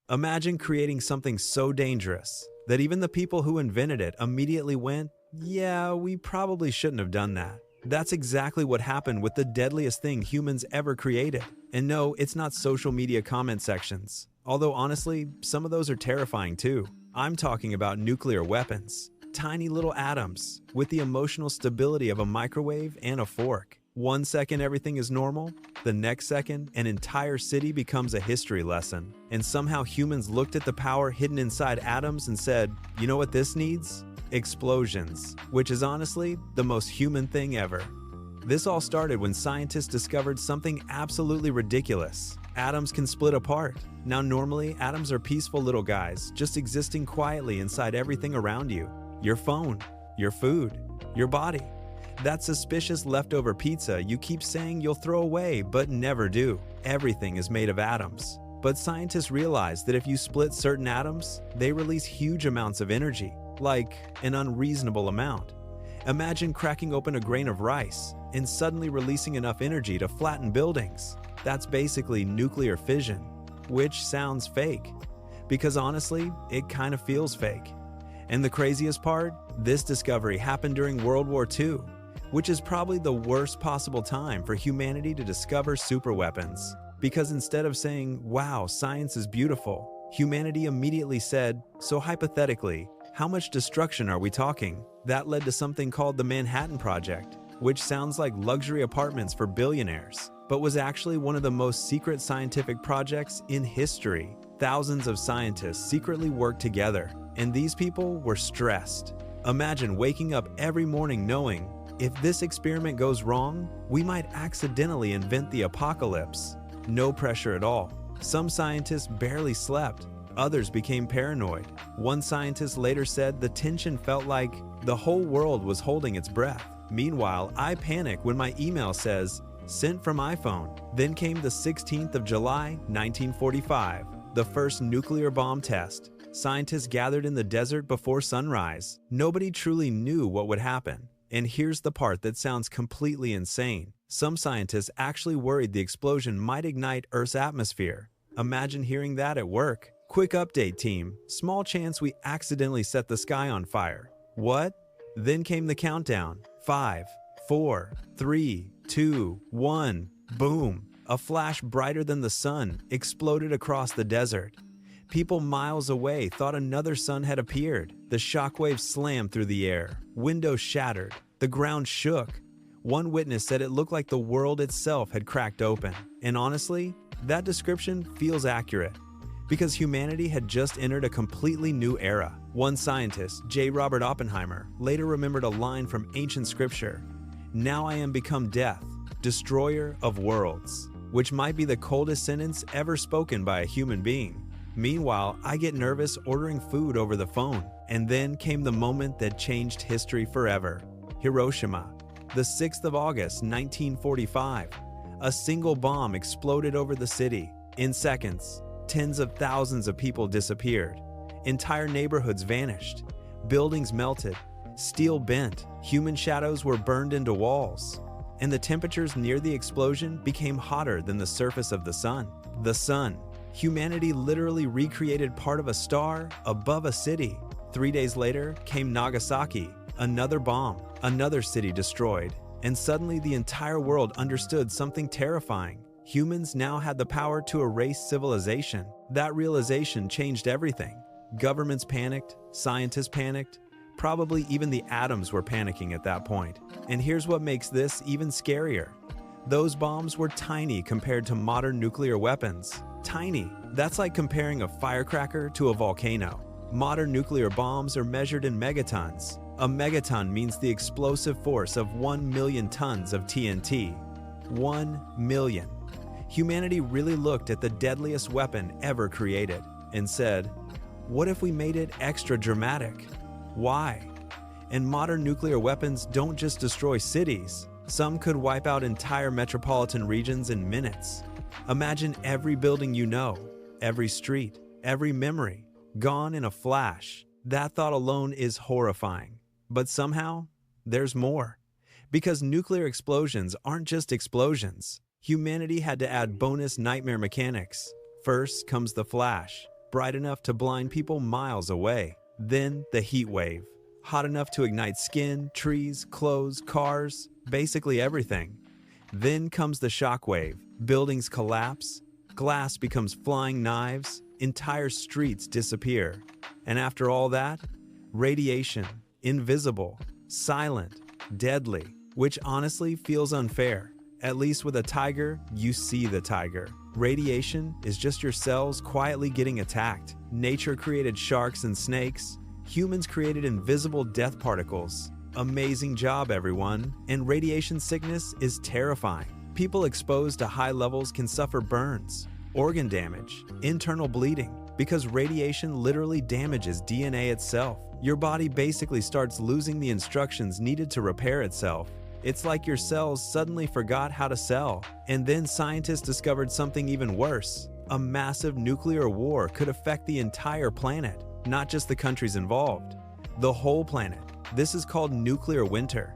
Imagine creating something so dangerous that even the people who invented it immediately went, yeah, we probably shouldn't have done that. That's exactly what happened with the deadliest thing humans ever created. And no, it's not social media comment sections. Although honestly, some of those are terrifying too. I'm talking about nuclear weapons. Tiny little atoms with the emotional stability of a microwave and a fork. 1 second everything is normal, the next second an entire city becomes a history lesson. And somehow humans looked at the power hidden inside atoms and said, you know what this needs? Explosions, which is honestly the most human thing ever. This all started when scientists discovered something absolutely ridiculous. Atoms can split apart. Now normally, atoms are peaceful little guys, just existing quietly inside everything around you. Your phone, your food, your body. That suspicious leftover pizza you keep saying you'll throw away but never do. Everything is made of atoms. But scientists realize that if you split certain atoms, they release huge amounts of energy, like an unreasonable amount. Imagine cracking open a grain of rice and suddenly releasing enough energy to flatten buildings. That's basically nuclear fission, which sounds fake. Because honestly, it kind of feels fake. And the craziest part? This discovery happened during World War II, which is probably the worst possible time for humanity to discover superweapons. Because instead of saying, wow, science is beautiful, humanity immediately said, so hypothetically, how much destruction are we talking? That led to something called the Manhattan Project, which sounds like luxury apartments for billionaires, but was actually one of the most secret scientific projects in history. Thousands of scientists secretly worked together, and these people were stressed. Imagine waking up every morning knowing, if this experiment goes wrong, we might accidentally invent the apocalypse. No pressure at all. Some scientists barely slept. Others became paranoid. One scientist later said the tension felt like the whole world was holding its breath. Meanwhile, I panic when my email says, sent from iPhone. Then came the 16th of July, 1945, the first nuclear bomb test. Scientists gathered in the desert before sunrise. Nobody truly knew what would happen. And here's the part that sounds completely insane. Some scientists actually worried the explosion might ignite Earth's atmosphere. Imagine hearing that at work. Quick update, team. Small chance we accidentally set the sky on fire. What? Then came the countdown. 5, 4, 3, 2, 1. Boom. A flash brighter than the sun exploded across the desert. People miles away thought another sun had appeared. The shockwaves slammed through the air. Windows shattered. The ground shook. One witness said it looked like the world itself had cracked open. And honestly, that description feels accurate. Because humanity had just entered a completely new era. One scientist, J. Robert Oppenheimer, later remembered a line from ancient scripture. Now I am become death, destroyer of worlds. Which might be the coldest sentence ever spoken by a human being. Meanwhile, I get nervous ordering food over the phone. And then came the moment that changed history forever. Hiroshima. The 6th of August, 1945. A single bomb exploded over the city. In seconds, tens of thousands of people disappeared. Entire neighborhoods vanished. Buildings melted. Steel bent. Human shadows were burned into walls. And the temperatures near the explosion became hotter than the surface of the sun. The sun. Humanity literally recreated part of a star above a city. 3 days later came Nagasaki, another bomb, another city destroyed. And suddenly the entire world understood something terrifying. Humans now had the power to erase civilization. That realization changed everything. Governments panicked, scientists panicked, probably even the atoms were panicking at that point. And here's what makes this even scarier. Those bombs were tiny compared to modern nuclear weapons. Tiny. That's like comparing a firecracker to a volcano. Modern nuclear bombs are measured in megatons. A megaton means the explosive force of 1 million tons of TNT. 1 million. Humanity really looked at the deadliest weapon ever created and said, what if we made it extra dramatic? Why? And modern nuclear weapons don't just destroy cities. Some could wipe out entire metropolitan regions in minutes. Imagine every building you know, every street, every memory, gone in a flash. That thought alone is horrifying. But somehow, there's more. Because nuclear explosions aren't just explosions. Humanity had to add bonus nightmare mechanics. First comes the flash. bright enough to blind people miles away. Then the heat wave, hot enough to ignite skin, trees, clothes, cars, basically everything. Then comes the shock wave. Buildings collapse, glass becomes flying knives, entire streets disappear. And after all that, radiation, invisible, silent, deadly, which honestly feels unfair. At least with a tiger, you see the tiger. Radiation is just your cells quietly getting attacked. Nature created sharks and snakes. Humans created invisible death particles. Amazing job, everyone. And radiation sickness is terrifying. People exposed to high levels can suffer burns, organ damage, internal bleeding, because radiation literally damages DNA itself. Your body basically starts losing the instructions needed to repair itself. It's like your cells suddenly forgot how to cell. And then scientists discovered something even worse. A massive nuclear war could affect the entire planet, not just the countries involved. The whole planet. This is called nuclear winter.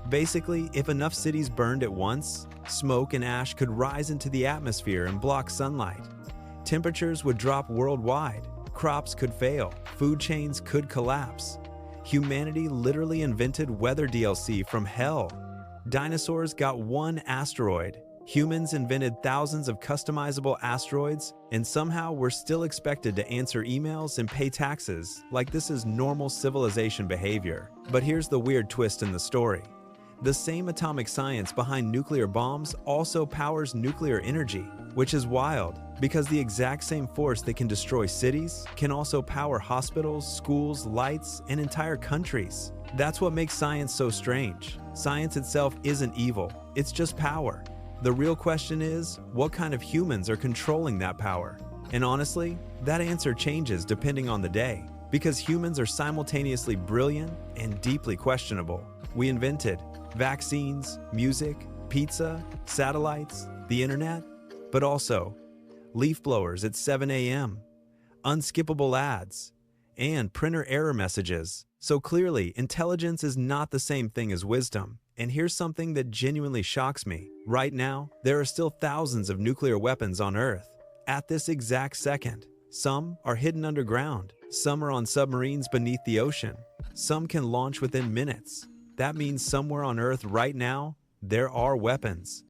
Basically, if enough cities burned at once, smoke and ash could rise into the atmosphere and block sunlight. Temperatures would drop worldwide. Crops could fail. Food chains could collapse. Humanity literally invented weather DLC from hell. Dinosaurs got one asteroid. Humans invented thousands of customizable asteroids, and somehow we're still expected to answer emails and pay taxes like this is normal civilization behavior. But here's the weird twist in the story. The same atomic science behind nuclear bombs also powers nuclear energy, which is wild because the exact same force that can destroy cities can also power hospitals, schools, lights, and entire countries. That's what makes science so strange. Science itself isn't evil, it's just power. The real question is, what kind of humans are controlling that power? And honestly, that answer changes depending on the day, because humans are simultaneously brilliant and deeply questionable. We invented vaccines, music, pizza, satellites, the internet, but also leaf blowers at 7 a.m., unskippable ads, and printer error messages. So clearly, intelligence is not the same thing as wisdom. And here's something that genuinely shocks me. Right now, there are still thousands of nuclear weapons on Earth. At this exact second, some are hidden underground, some are on submarines beneath the ocean, some can launch within minutes. That means somewhere on Earth right now, there are weapons.